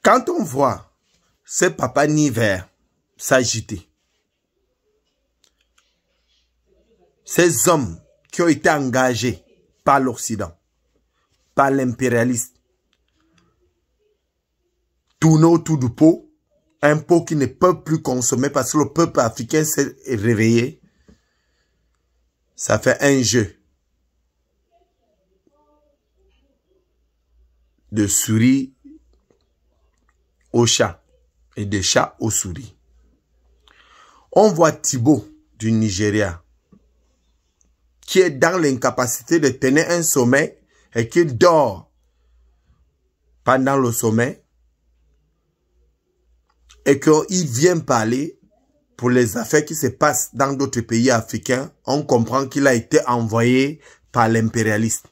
Quand on voit ce papa Niver s'agiter, ces hommes qui ont été engagés par l'Occident, par l'impérialiste, tourner autour du pot, un pot qui ne peut plus consommer parce que le peuple africain s'est réveillé, ça fait un jeu de souris au chat et de chat aux souris. On voit Thibaut du Nigeria qui est dans l'incapacité de tenir un sommeil et qui dort pendant le sommeil et qu'il vient parler pour les affaires qui se passent dans d'autres pays africains. On comprend qu'il a été envoyé par l'impérialiste.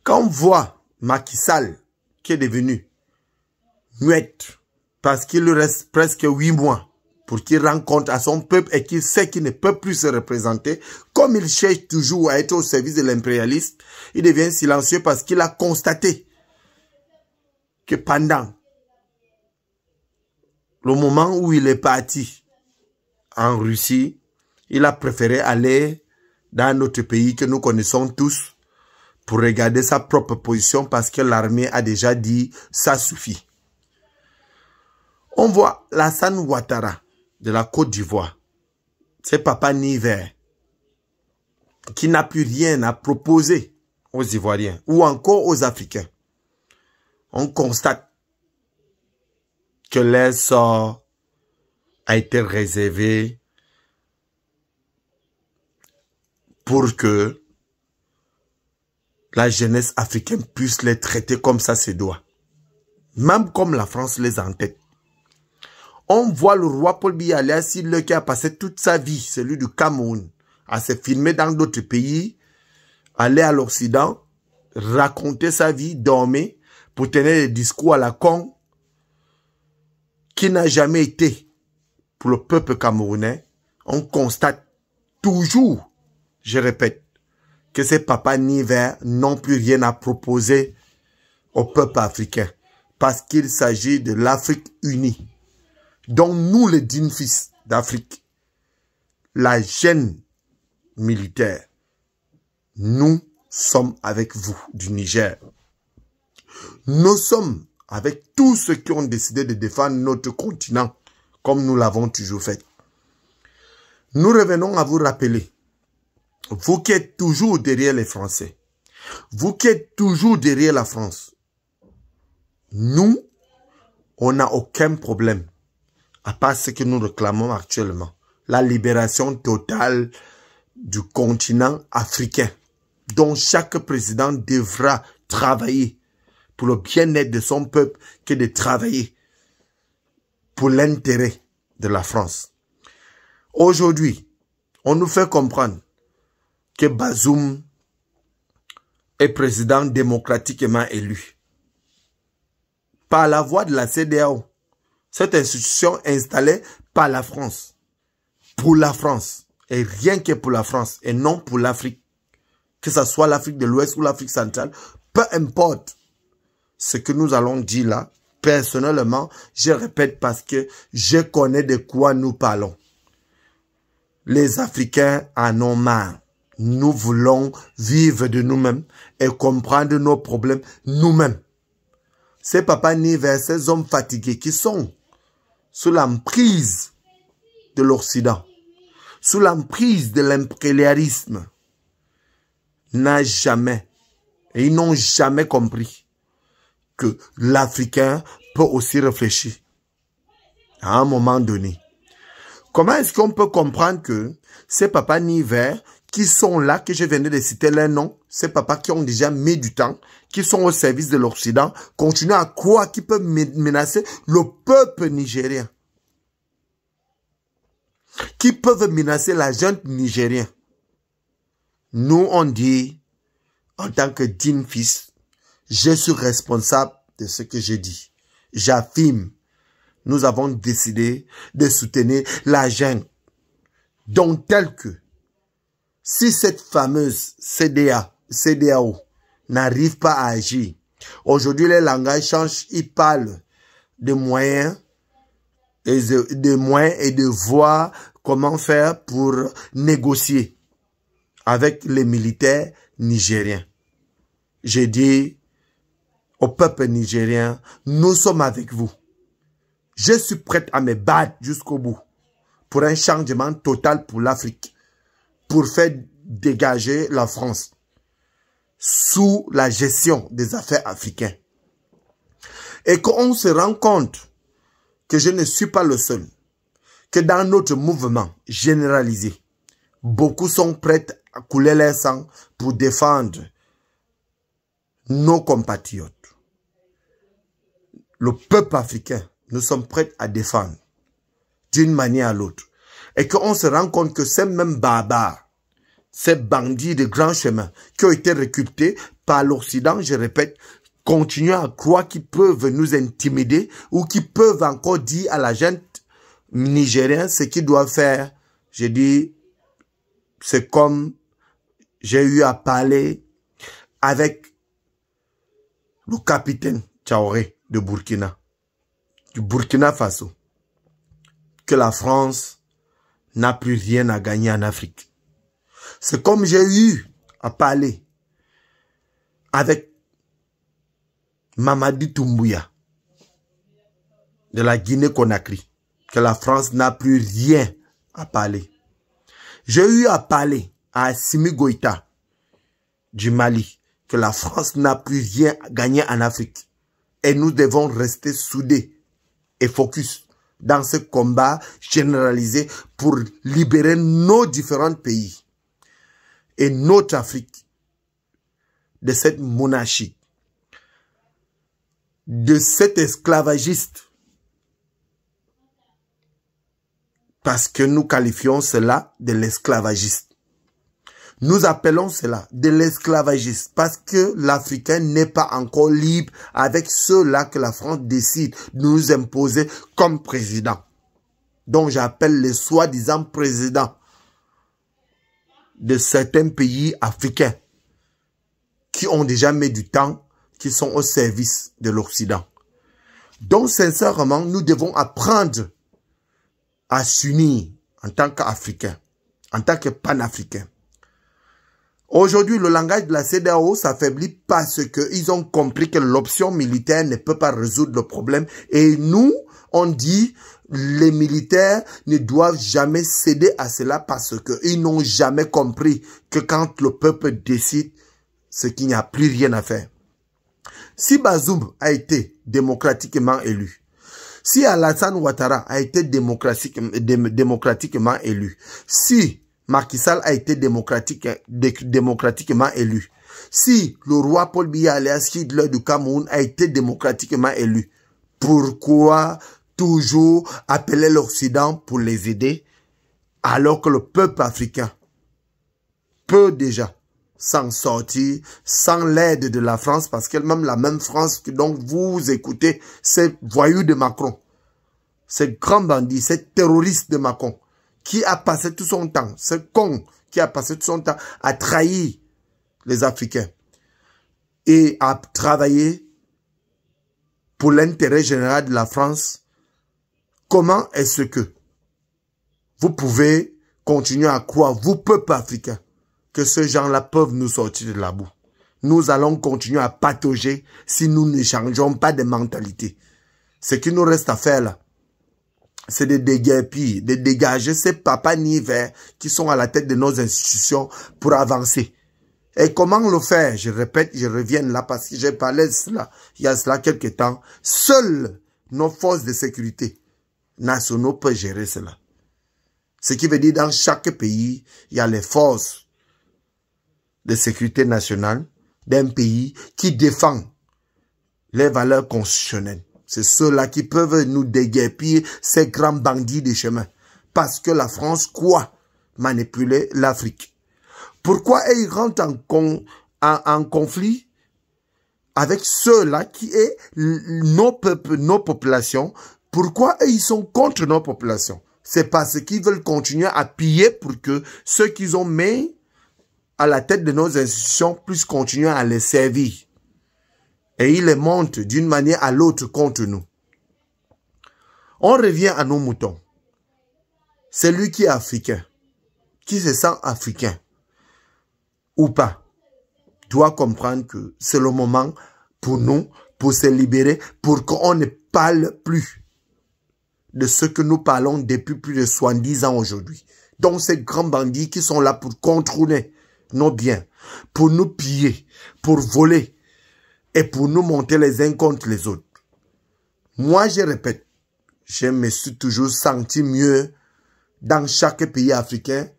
Quand on voit Macky Sall qui est devenu muette parce qu'il lui reste presque 8 mois pour qu'il rende compte à son peuple et qu'il sait qu'il ne peut plus se représenter, comme il cherche toujours à être au service de l'impérialiste, il devient silencieux parce qu'il a constaté que pendant le moment où il est parti en Russie, il a préféré aller dans notre pays que nous connaissons tous pour regarder sa propre position parce que l'armée a déjà dit ça suffit. On voit Alassane Ouattara de la Côte d'Ivoire, c'est papa Niver, qui n'a plus rien à proposer aux Ivoiriens ou encore aux Africains. On constate que leur sort a été réservé pour que la jeunesse africaine puisse les traiter comme ça se doit. Même comme la France les entête. On voit le roi Paul Biya Alia Sylla qui a passé toute sa vie, celui du Cameroun, à se filmer dans d'autres pays, aller à l'Occident, raconter sa vie, dormir, pour tenir des discours à la con, qui n'a jamais été pour le peuple camerounais. On constate toujours, je répète, que ces papas Niver n'ont plus rien à proposer au peuple africain, parce qu'il s'agit de l'Afrique unie. Donc nous, les dignes fils d'Afrique, la jeune militaire, nous sommes avec vous du Niger. Nous sommes avec tous ceux qui ont décidé de défendre notre continent, comme nous l'avons toujours fait. Nous revenons à vous rappeler, vous qui êtes toujours derrière les Français, vous qui êtes toujours derrière la France, nous, on n'a aucun problème, à part ce que nous réclamons actuellement, la libération totale du continent africain, dont chaque président devra travailler pour le bien-être de son peuple que de travailler pour l'intérêt de la France. Aujourd'hui, on nous fait comprendre que Bazoum est président démocratiquement élu par la voix de la CEDEAO. Cette institution installée par la France, pour la France, et rien que pour la France, et non pour l'Afrique, que ce soit l'Afrique de l'Ouest ou l'Afrique centrale, peu importe ce que nous allons dire là, personnellement, je répète parce que je connais de quoi nous parlons. Les Africains en ont marre. Nous voulons vivre de nous-mêmes et comprendre nos problèmes nous-mêmes. Ces papas Niver, ces hommes fatigués qui sont sous l'emprise de l'Occident, sous l'emprise de l'impérialisme, n'ont jamais, et ils n'ont jamais compris que l'Africain peut aussi réfléchir à un moment donné. Comment est-ce qu'on peut comprendre que ces papas Niver qui sont là, que je venais de citer leur nom, ces papas qui ont déjà mis du temps, qui sont au service de l'Occident, continuent à croire qu'ils peuvent menacer le peuple nigérien, qui peuvent menacer la junte nigérienne. Nous, on dit, en tant que digne fils, je suis responsable de ce que je dis. J'affirme, nous avons décidé de soutenir la junte, dont tel que, si cette fameuse CEDEAO n'arrive pas à agir Aujourd'hui, les langages changent. Ils parlent de moyens et de voir comment faire pour négocier avec les militaires nigériens. J'ai dit au peuple nigérien, nous sommes avec vous. Je suis prêt à me battre jusqu'au bout pour un changement total pour l'Afrique, pour faire dégager la France sous la gestion des affaires africaines. Et qu'on se rend compte que je ne suis pas le seul, que dans notre mouvement généralisé, beaucoup sont prêts à couler leur sang pour défendre nos compatriotes. Le peuple africain, nous sommes prêts à défendre d'une manière à l'autre. Et qu'on se rend compte que ces mêmes barbares, ces bandits de grands chemins qui ont été recrutés par l'Occident, je répète, continuent à croire qu'ils peuvent nous intimider ou qu'ils peuvent encore dire à la gente nigérienne ce qu'ils doivent faire. Je dis, c'est comme j'ai eu à parler avec le capitaine Traoré de Burkina, du Burkina Faso, que la France n'a plus rien à gagner en Afrique. C'est comme j'ai eu à parler avec Mamadi Doumbouya de la Guinée-Conakry, que la France n'a plus rien à parler. J'ai eu à parler à Assimi Goïta du Mali, que la France n'a plus rien à gagner en Afrique. Et nous devons rester soudés et focus dans ce combat généralisé pour libérer nos différents pays et notre Afrique de cette monarchie, de cet esclavagiste. Parce que nous qualifions cela de l'esclavagiste. Nous appelons cela de l'esclavagiste parce que l'Africain n'est pas encore libre avec ceux-là que la France décide de nous imposer comme président. Donc j'appelle les soi-disant présidents de certains pays africains qui ont déjà mis du temps, qui sont au service de l'Occident. Donc sincèrement, nous devons apprendre à s'unir en tant qu'Africains, en tant que panafricains. Aujourd'hui, le langage de la CEDEAO s'affaiblit parce qu'ils ont compris que l'option militaire ne peut pas résoudre le problème. Et nous, on dit, les militaires ne doivent jamais céder à cela parce qu'ils n'ont jamais compris que quand le peuple décide, c'est qu'il n'y a plus rien à faire. Si Bazoum a été démocratiquement élu, si Alassane Ouattara a été démocratiquement élu, si Macky Sall a été démocratiquement élu, si le roi Paul Biya alias Hitler du Cameroun a été démocratiquement élu, pourquoi toujours appeler l'Occident pour les aider alors que le peuple africain peut déjà s'en sortir sans l'aide de la France, parce que même la même France que donc vous écoutez, ces voyous de Macron, ces grands bandits, ces terroristes de Macron, qui a passé tout son temps, ce con qui a passé tout son temps à trahir les Africains et à travailler pour l'intérêt général de la France, comment est-ce que vous pouvez continuer à croire, vous peuple africain, que ces gens-là peuvent nous sortir de la boue? Nous allons continuer à patauger si nous ne changeons pas de mentalité. Ce qui nous reste à faire là, c'est de déguerpir, de dégager ces papas nivers qui sont à la tête de nos institutions pour avancer. Et comment le faire? Je répète, je reviens là parce que j'ai parlé de cela il y a cela quelques temps. Seules nos forces de sécurité nationaux peuvent gérer cela. Ce qui veut dire dans chaque pays, il y a les forces de sécurité nationale d'un pays qui défend les valeurs constitutionnelles. C'est ceux-là qui peuvent nous déguerpir ces grands bandits de chemin. Parce que la France croit manipuler l'Afrique. Pourquoi ils rentrent en conflit avec ceux-là qui est nos peuples, nos populations? Pourquoi ils sont contre nos populations? C'est parce qu'ils veulent continuer à piller pour que ceux qu'ils ont mis à la tête de nos institutions puissent continuer à les servir. Et il les monte d'une manière à l'autre contre nous. On revient à nos moutons. Celui qui est africain, qui se sent africain, ou pas, doit comprendre que c'est le moment pour nous, pour se libérer, pour qu'on ne parle plus de ce que nous parlons depuis plus de 70 ans aujourd'hui. Donc ces grands bandits qui sont là pour contrôler nos biens, pour nous piller, pour voler et pour nous monter les uns contre les autres. Moi, je répète, je me suis toujours senti mieux dans chaque pays africain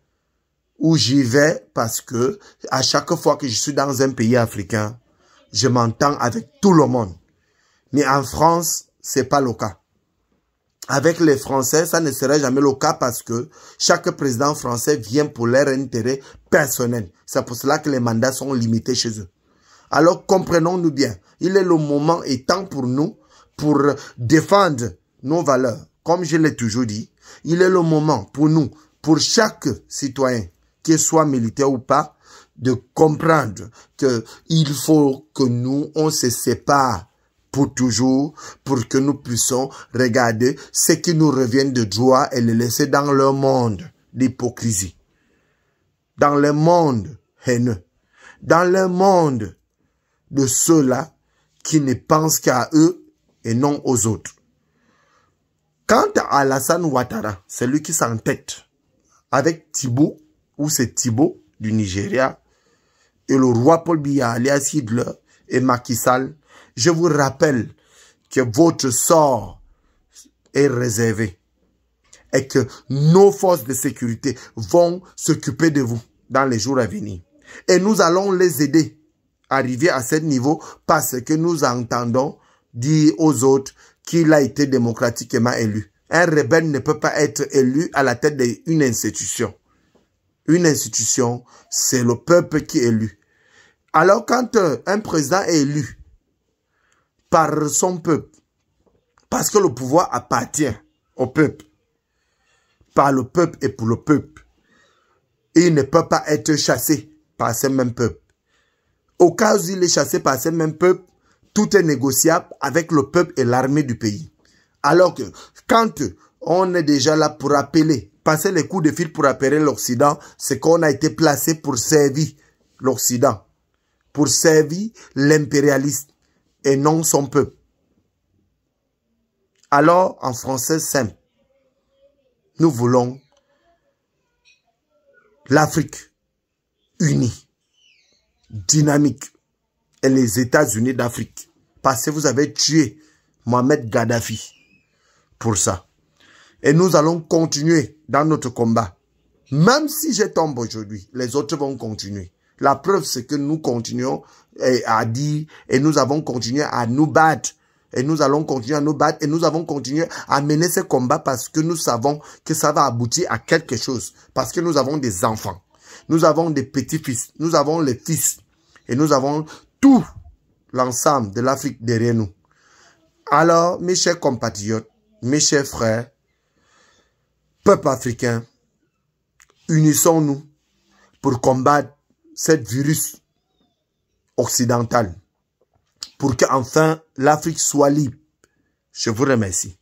où j'y vais parce que à chaque fois que je suis dans un pays africain, je m'entends avec tout le monde. Mais en France, c'est pas le cas. Avec les Français, ça ne serait jamais le cas parce que chaque président français vient pour leur intérêt personnel. C'est pour cela que les mandats sont limités chez eux. Alors comprenons-nous bien, il est le moment et temps pour nous, pour défendre nos valeurs. Comme je l'ai toujours dit, il est le moment pour nous, pour chaque citoyen, qu'il soit militaire ou pas, de comprendre qu'il faut que nous, on se sépare pour toujours, pour que nous puissions regarder ce qui nous revient de droit et le laisser dans le monde d'hypocrisie, dans le monde haineux, dans le monde de ceux-là qui ne pensent qu'à eux et non aux autres. Quant à Alassane Ouattara, c'est lui qui s'entête avec Thibaut, ou c'est Thibaut du Nigeria, et le roi Paul Biya alias Hitler et Macky Sall, je vous rappelle que votre sort est réservé et que nos forces de sécurité vont s'occuper de vous dans les jours à venir. Et nous allons les aider à arriver à ce niveau parce que nous entendons dire aux autres qu'il a été démocratiquement élu. Un rebelle ne peut pas être élu à la tête d'une institution. Une institution, c'est le peuple qui est élu. Alors quand un président est élu par son peuple, parce que le pouvoir appartient au peuple, par le peuple et pour le peuple, il ne peut pas être chassé par ce même peuple. Au cas où il est chassé par ce même peuple, tout est négociable avec le peuple et l'armée du pays. Alors que quand on est déjà là pour appeler, passer les coups de fil pour appeler l'Occident, c'est qu'on a été placé pour servir l'Occident, pour servir l'impérialiste et non son peuple. Alors, en français simple, nous voulons l'Afrique unie, dynamique, et les États-Unis d'Afrique. Parce que vous avez tué Mohamed Gaddafi pour ça. Et nous allons continuer dans notre combat. Même si je tombe aujourd'hui, les autres vont continuer. La preuve, c'est que nous continuons à dire et nous avons continué à nous battre. Et nous allons continuer à nous battre et nous avons continué à mener ce combat parce que nous savons que ça va aboutir à quelque chose. Parce que nous avons des enfants. Nous avons des petits-fils. Nous avons les fils. Et nous avons tout l'ensemble de l'Afrique derrière nous. Alors, mes chers compatriotes, mes chers frères, peuple africain, unissons-nous pour combattre cette virus occidental pour qu'enfin l'Afrique soit libre. Je vous remercie.